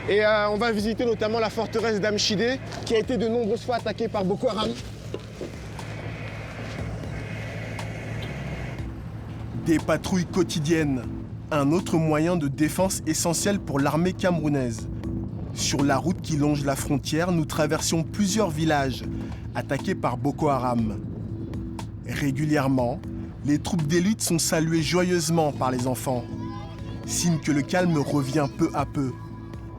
Et on va visiter notamment la forteresse d'Amchidé, qui a été de nombreuses fois attaquée par Boko Haram. Des patrouilles quotidiennes, un autre moyen de défense essentiel pour l'armée camerounaise. Sur la route qui longe la frontière, nous traversions plusieurs villages attaqués par Boko Haram. Régulièrement, les troupes d'élite sont saluées joyeusement par les enfants, signe que le calme revient peu à peu.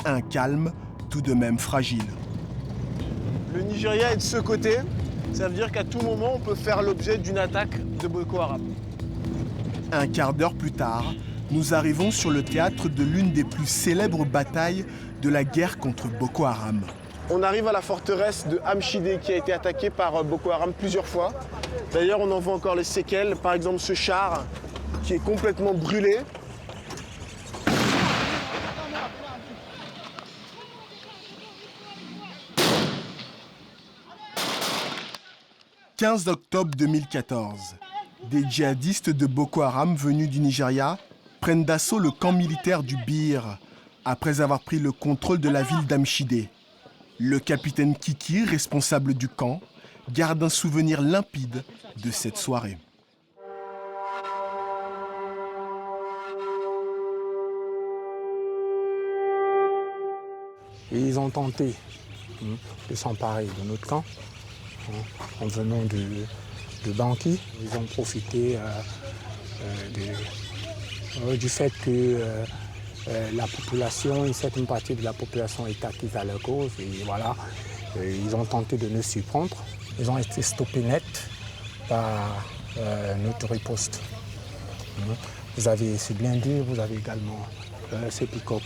Un calme tout de même fragile. Le Nigeria est de ce côté, ça veut dire qu'à tout moment, on peut faire l'objet d'une attaque de Boko Haram. Un quart d'heure plus tard, nous arrivons sur le théâtre de l'une des plus célèbres batailles de la guerre contre Boko Haram. On arrive à la forteresse de Amchidé qui a été attaquée par Boko Haram plusieurs fois. D'ailleurs, on en voit encore les séquelles. Par exemple, ce char qui est complètement brûlé. « 15 octobre 2014. Des djihadistes de Boko Haram venus du Nigeria prennent d'assaut le camp militaire du Bir après avoir pris le contrôle de la ville d'Amchidé. Le capitaine Kiki, responsable du camp, garde un souvenir limpide de cette soirée. Ils ont tenté de s'emparer de notre camp en venant de Banqui. Ils ont profité du fait que la population, une certaine partie de la population est acquise à leur cause. Et voilà, ils ont tenté de nous surprendre. Ils ont été stoppés net par notre riposte. Vous avez ce blindé, vous avez également ce pick-up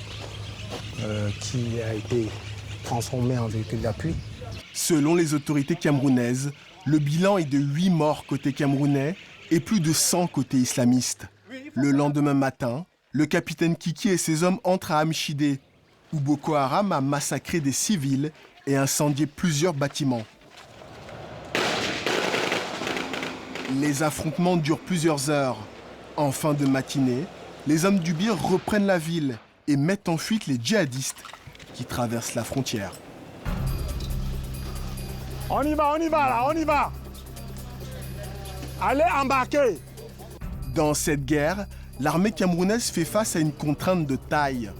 qui a été transformé en véhicule d'appui. Selon les autorités camerounaises, le bilan est de 8 morts côté camerounais et plus de 100 côté islamiste. Le lendemain matin, le capitaine Kiki et ses hommes entrent à Amchidé, où Boko Haram a massacré des civils et incendié plusieurs bâtiments. Les affrontements durent plusieurs heures. En fin de matinée, les hommes du Bir reprennent la ville et mettent en fuite les djihadistes qui traversent la frontière. On y va là, on y va. Allez embarquer. Dans cette guerre, l'armée camerounaise fait face à une contrainte de taille.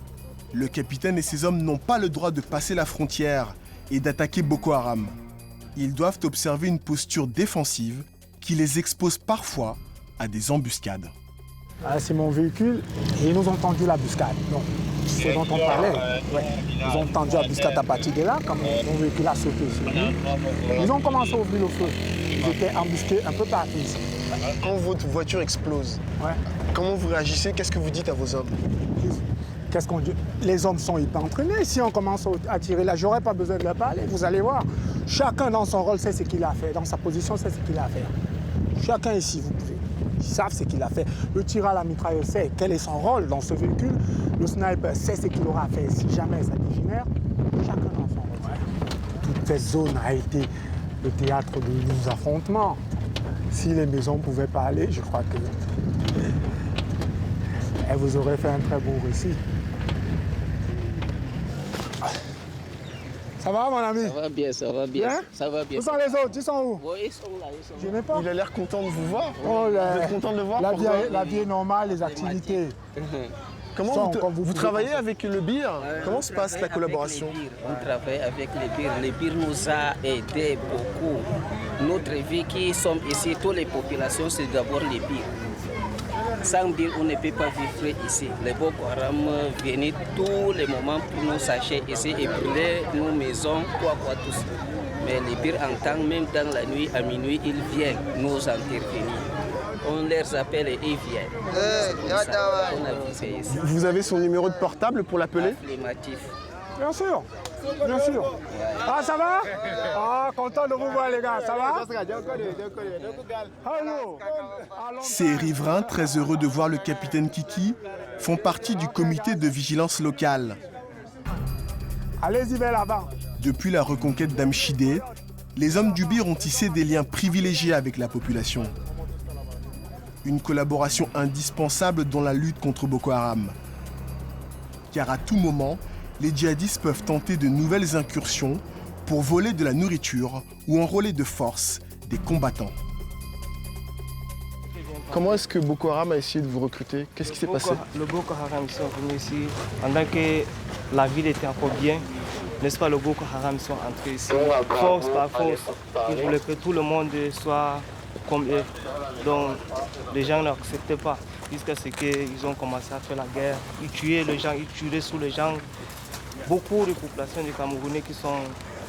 Le capitaine et ses hommes n'ont pas le droit de passer la frontière et d'attaquer Boko Haram. Ils doivent observer une posture défensive qui les expose parfois à des embuscades. Ah, c'est mon véhicule et ils nous ont tendu l'embuscade. Donc, ce dont on parlait, ils ont tendu l'embuscade à partir de là, comme mon véhicule a sauté sur lui. Ils ont commencé à ouvrir le feu. Ils étaient embusqués un peu partout ici. Quand votre voiture explose, comment vous réagissez? Qu'est-ce que vous dites à vos hommes? Qu'est-ce qu'on dit? Les hommes sont hyper entraînés. Si on commence à tirer là, j'aurais pas besoin de leur parler. Vous allez voir. Chacun dans son rôle sait ce qu'il a à faire. Dans sa position, sait ce qu'il a à faire. Chacun ici, vous pouvez. savent ce qu'il a fait. Le tireur à la mitrailleuse sait quel est son rôle dans ce véhicule. Le sniper sait ce qu'il aura fait si jamais ça dégénère. Chacun dans son rôle. Toute cette zone a été le théâtre de nos affrontements. Si les maisons pouvaient parler, je crois que elles vous auraient fait un très beau récit. Ça va, mon ami? Ça va bien, ça va bien. Bien? Ça va bien. Où sont les autres? Ils sont où? Oui, ils sont là, ils sont là. Je n'ai pas. Il a l'air content de vous voir. Oh, Vous êtes content de le voir? la vie est normale, les activités. Comment vous travaillez avec le BIR? Comment se passe la collaboration? On travaille avec les BIR. Les BIR nous a aidés beaucoup. Notre vie qui sommes ici, toutes les populations, c'est d'abord les BIR. Sans BIR, on ne peut pas vivre ici. Les Boko Haram viennent tous les moments pour nous sacher ici et brûler nos maisons, quoi, tous. Mais les BIR entendent, même dans la nuit, à minuit, ils viennent nous intervenir. On les appelle et ils viennent. C'est comme ça qu'on a visé ici. Vous avez son numéro de portable pour l'appeler? Affirmatif. Bien sûr, bien sûr. Ah, ça va? Ah, content de vous voir, les gars, ça va? Hello. Ces riverains, très heureux de voir le capitaine Kiki, font partie du comité de vigilance locale. Allez-y vers là-bas. Depuis la reconquête d'Amchidé, les hommes du BIR ont tissé des liens privilégiés avec la population. Une collaboration indispensable dans la lutte contre Boko Haram. Car à tout moment, les djihadistes peuvent tenter de nouvelles incursions pour voler de la nourriture ou enrôler de force des combattants. Comment est-ce que Boko Haram a essayé de vous recruter? Qu'est-ce qui s'est passé? Le Boko Haram sont venus ici pendant que la ville était encore bien. N'est-ce pas, le Boko Haram sont entrés ici, force par force. Ils voulaient que tout le monde soit comme eux. Donc les gens n'acceptaient pas jusqu'à ce qu'ils ont commencé à faire la guerre. Ils tuaient les gens, ils tuaient sous les gens. Beaucoup de populations des Camerounais qui sont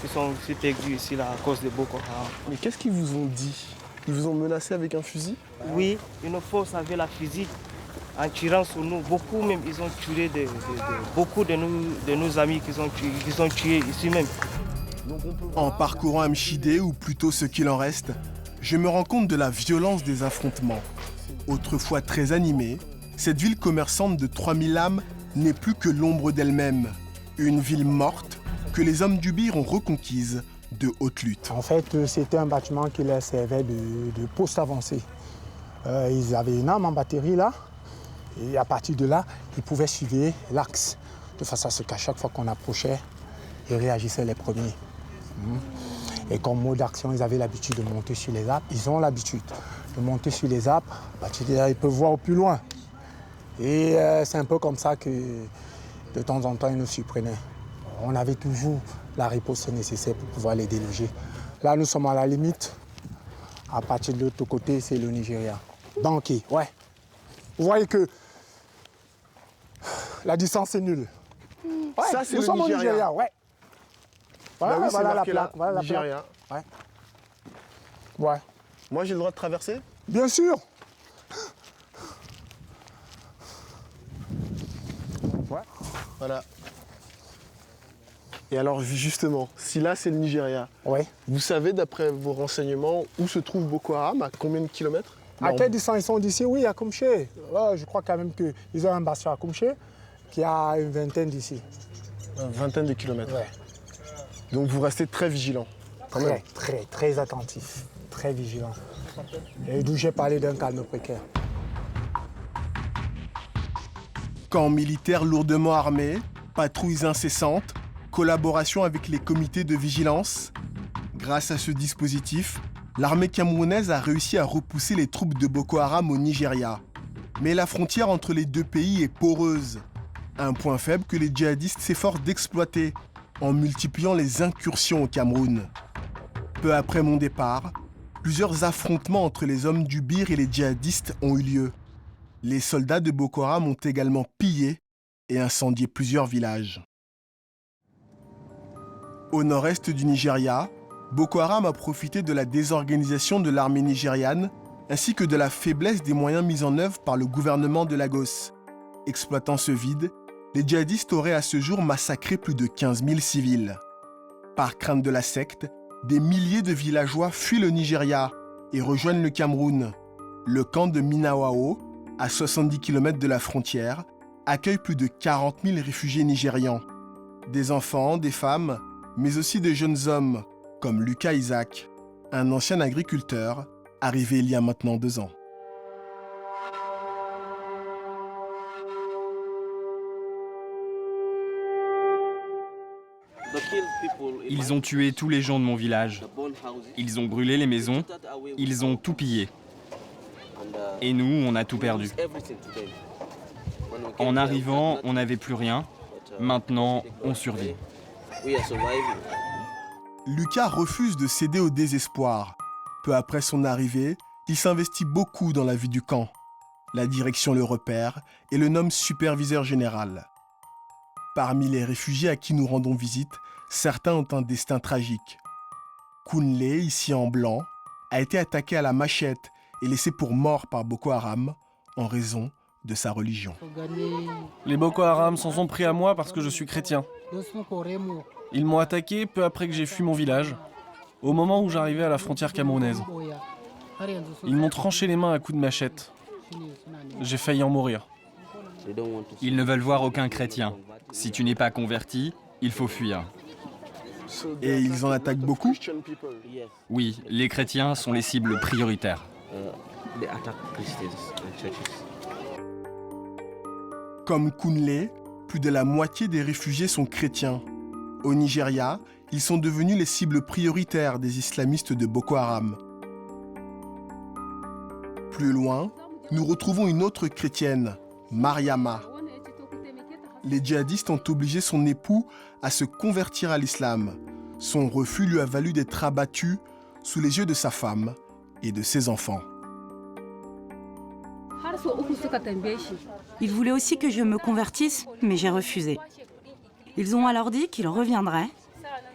aussi perdus ici là, à cause de Boko Haram. Mais qu'est-ce qu'ils vous ont dit? Ils vous ont menacé avec un fusil? Oui, une force avec la fusil en tirant sur nous. Beaucoup même, ils ont tué beaucoup de nos amis qu'ils ont tués ici même. En parcourant Amchidé, ou plutôt ce qu'il en reste, je me rends compte de la violence des affrontements. Autrefois très animée, cette ville commerçante de 3000 âmes n'est plus que l'ombre d'elle-même. Une ville morte que les hommes du BIR ont reconquise de haute lutte. En fait, c'était un bâtiment qui leur servait de poste avancé. Ils avaient une arme en batterie là, et à partir de là, ils pouvaient suivre l'axe, de façon à ce qu'à chaque fois qu'on approchait, ils réagissaient les premiers. Et comme mode d'action, ils avaient l'habitude de monter sur les arbres. Ils ont l'habitude de monter sur les arbres, à partir de là, ils peuvent voir au plus loin. Et c'est un peu comme ça que de temps en temps, ils nous surprenaient. On avait toujours la riposte nécessaire pour pouvoir les déloger. Là, nous sommes à la limite. À partir de l'autre côté, c'est le Nigeria. Donc, ouais. Vous voyez que la distance est nulle. Ouais, ça, c'est nous le sommes Nigeria. au Nigeria, ouais. Voilà, Bah oui, voilà la marqué plaque. là, Voilà la Nigeria. plaque. Ouais. Ouais. Moi, j'ai le droit de traverser? Bien sûr. Ouais. Voilà. Et alors, justement, si là, c'est le Nigeria, vous savez, d'après vos renseignements, où se trouve Boko Haram, à combien de kilomètres? À quelle distance ils sont d'ici? Oui, à Koumché. Je crois quand même qu'ils ont un bastion à Koumché qui a une vingtaine d'ici. Une vingtaine de kilomètres. Ouais. Donc vous restez très vigilant. Très attentif, très vigilant. Et d'où j'ai parlé d'un calme précaire. Camps militaires lourdement armés, patrouilles incessantes, collaboration avec les comités de vigilance. Grâce à ce dispositif, l'armée camerounaise a réussi à repousser les troupes de Boko Haram au Nigeria. Mais la frontière entre les deux pays est poreuse. Un point faible que les djihadistes s'efforcent d'exploiter en multipliant les incursions au Cameroun. Peu après mon départ, plusieurs affrontements entre les hommes du BIR et les djihadistes ont eu lieu. Les soldats de Boko Haram ont également pillé et incendié plusieurs villages. Au nord-est du Nigeria, Boko Haram a profité de la désorganisation de l'armée nigériane ainsi que de la faiblesse des moyens mis en œuvre par le gouvernement de Lagos. Exploitant ce vide, les djihadistes auraient à ce jour massacré plus de 15 000 civils. Par crainte de la secte, des milliers de villageois fuient le Nigeria et rejoignent le Cameroun. Le camp de Minawao, à 70 km de la frontière, accueille plus de 40 000 réfugiés nigérians. Des enfants, des femmes, mais aussi de jeunes hommes, comme Lucas Isaac, un ancien agriculteur, arrivé il y a maintenant 2 ans. Ils ont tué tous les gens de mon village. Ils ont brûlé les maisons. Ils ont tout pillé. Et nous, on a tout perdu. En arrivant, on n'avait plus rien. Maintenant, on survit. Lucas refuse de céder au désespoir. Peu après son arrivée, il s'investit beaucoup dans la vie du camp. La direction le repère et le nomme superviseur général. Parmi les réfugiés à qui nous rendons visite, certains ont un destin tragique. Kunle, ici en blanc, a été attaqué à la machette et laissé pour mort par Boko Haram en raison de sa religion. Les Boko Haram s'en sont pris à moi parce que je suis chrétien. Ils m'ont attaqué peu après que j'ai fui mon village, au moment où j'arrivais à la frontière camerounaise. Ils m'ont tranché les mains à coups de machette. J'ai failli en mourir. Ils ne veulent voir aucun chrétien. Si tu n'es pas converti, il faut fuir. Et ils en attaquent beaucoup? Oui, les chrétiens sont les cibles prioritaires. Comme Kunle, plus de la moitié des réfugiés sont chrétiens. Au Nigeria, ils sont devenus les cibles prioritaires des islamistes de Boko Haram. Plus loin, nous retrouvons une autre chrétienne, Mariama. Les djihadistes ont obligé son époux à se convertir à l'islam. Son refus lui a valu d'être abattu sous les yeux de sa femme et de ses enfants. Ils voulaient aussi que je me convertisse, mais j'ai refusé. Ils ont alors dit qu'ils reviendraient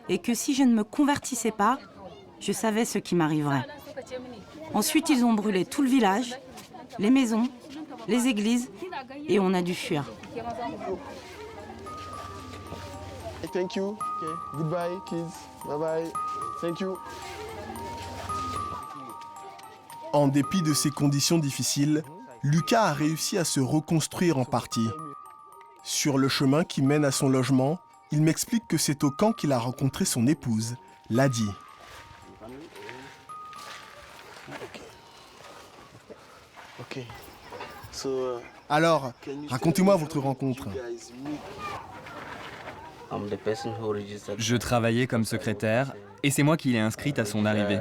et que si je ne me convertissais pas, je savais ce qui m'arriverait. Ensuite, ils ont brûlé tout le village, les maisons, les églises, et on a dû fuir. Thank you. Okay. Goodbye, kids. Bye bye. Thank you. En dépit de ces conditions difficiles, Lucas a réussi à se reconstruire en partie. Sur le chemin qui mène à son logement, il m'explique que c'est au camp qu'il a rencontré son épouse, Ladi. Okay. Alors, racontez-moi votre rencontre. Je travaillais comme secrétaire et c'est moi qui l'ai inscrite à son arrivée.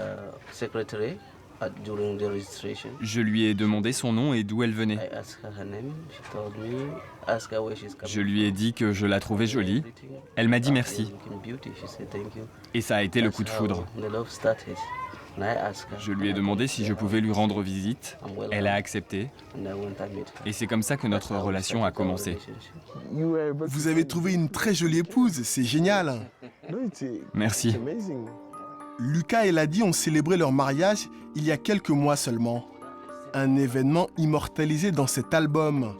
Je lui ai demandé son nom et d'où elle venait. Je lui ai dit que je la trouvais jolie. Elle m'a dit merci. Et ça a été le coup de foudre. Je lui ai demandé si je pouvais lui rendre visite. Elle a accepté. Et c'est comme ça que notre relation a commencé. Vous avez trouvé une très jolie épouse, c'est génial. Merci. Lucas et Ladi ont célébré leur mariage il y a quelques mois seulement. Un événement immortalisé dans cet album.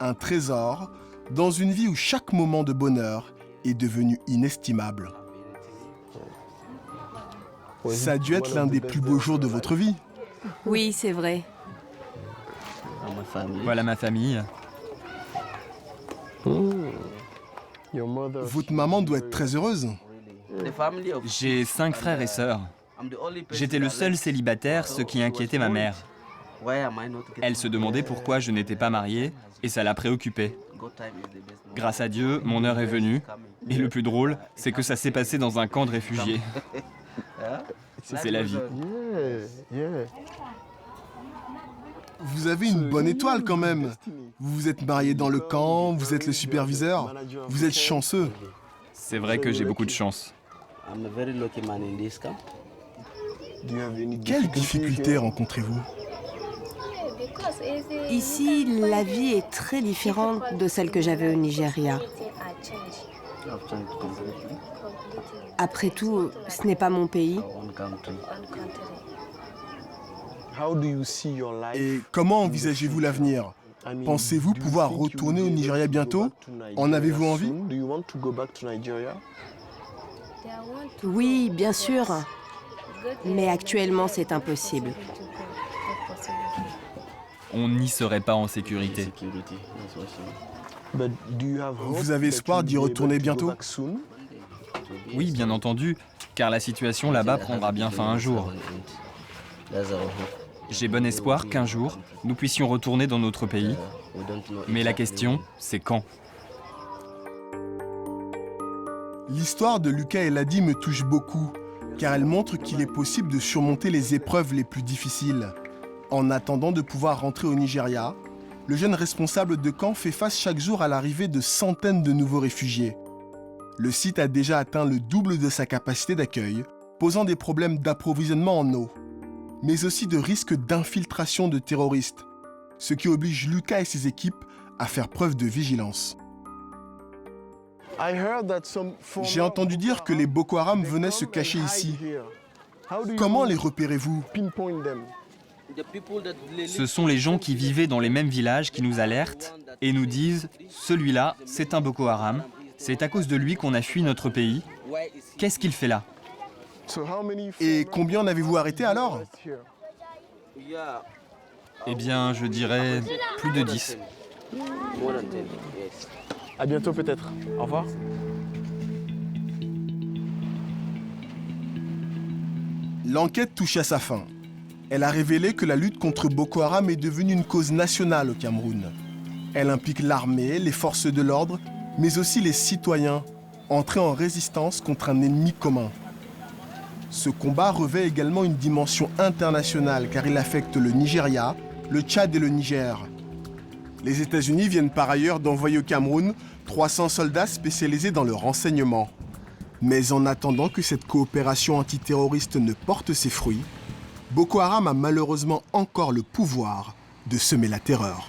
Un trésor dans une vie où chaque moment de bonheur est devenu inestimable. Ça a dû être l'un des plus beaux jours de votre vie. Oui, c'est vrai. Voilà ma famille. Votre maman doit être très heureuse. J'ai 5 frères et sœurs. J'étais le seul célibataire, ce qui inquiétait ma mère. Elle se demandait pourquoi je n'étais pas marié et ça la préoccupait. Grâce à Dieu, mon heure est venue. Et le plus drôle, c'est que ça s'est passé dans un camp de réfugiés. C'est la vie. Vous avez une bonne étoile quand même. Vous vous êtes marié dans le camp, vous êtes le superviseur. Vous êtes chanceux. C'est vrai que j'ai beaucoup de chance. Quelles difficultés rencontrez-vous? Ici, la vie est très différente de celle que j'avais au Nigeria. Après tout, ce n'est pas mon pays. Et comment envisagez-vous l'avenir? Pensez-vous pouvoir retourner au Nigeria bientôt? En avez-vous envie? Oui, bien sûr. Mais actuellement, c'est impossible. on n'y serait pas en sécurité. Vous avez espoir d'y retourner bientôt? Oui, bien entendu, car la situation là-bas prendra bien fin un jour. J'ai bon espoir qu'un jour, nous puissions retourner dans notre pays. Mais la question, c'est quand? L'histoire de Lucas Elhadi me touche beaucoup, car elle montre qu'il est possible de surmonter les épreuves les plus difficiles. En attendant de pouvoir rentrer au Nigeria, le jeune responsable de camp fait face chaque jour à l'arrivée de centaines de nouveaux réfugiés. Le site a déjà atteint le double de sa capacité d'accueil, posant des problèmes d'approvisionnement en eau, mais aussi de risques d'infiltration de terroristes, ce qui oblige Lucas et ses équipes à faire preuve de vigilance. J'ai entendu dire que les Boko Haram venaient se cacher ici. Comment les repérez-vous? Ce sont les gens qui vivaient dans les mêmes villages qui nous alertent et nous disent « Celui-là, c'est un Boko Haram. C'est à cause de lui qu'on a fui notre pays. Qu'est-ce qu'il fait là ?» Et combien en avez-vous arrêté alors? Eh bien, je dirais plus de 10. À bientôt peut-être. Au revoir. L'enquête touche à sa fin. Elle a révélé que la lutte contre Boko Haram est devenue une cause nationale au Cameroun. Elle implique l'armée, les forces de l'ordre, mais aussi les citoyens, entrés en résistance contre un ennemi commun. Ce combat revêt également une dimension internationale car il affecte le Nigeria, le Tchad et le Niger. Les États-Unis viennent par ailleurs d'envoyer au Cameroun 300 soldats spécialisés dans le renseignement. Mais en attendant que cette coopération antiterroriste ne porte ses fruits, Boko Haram a malheureusement encore le pouvoir de semer la terreur.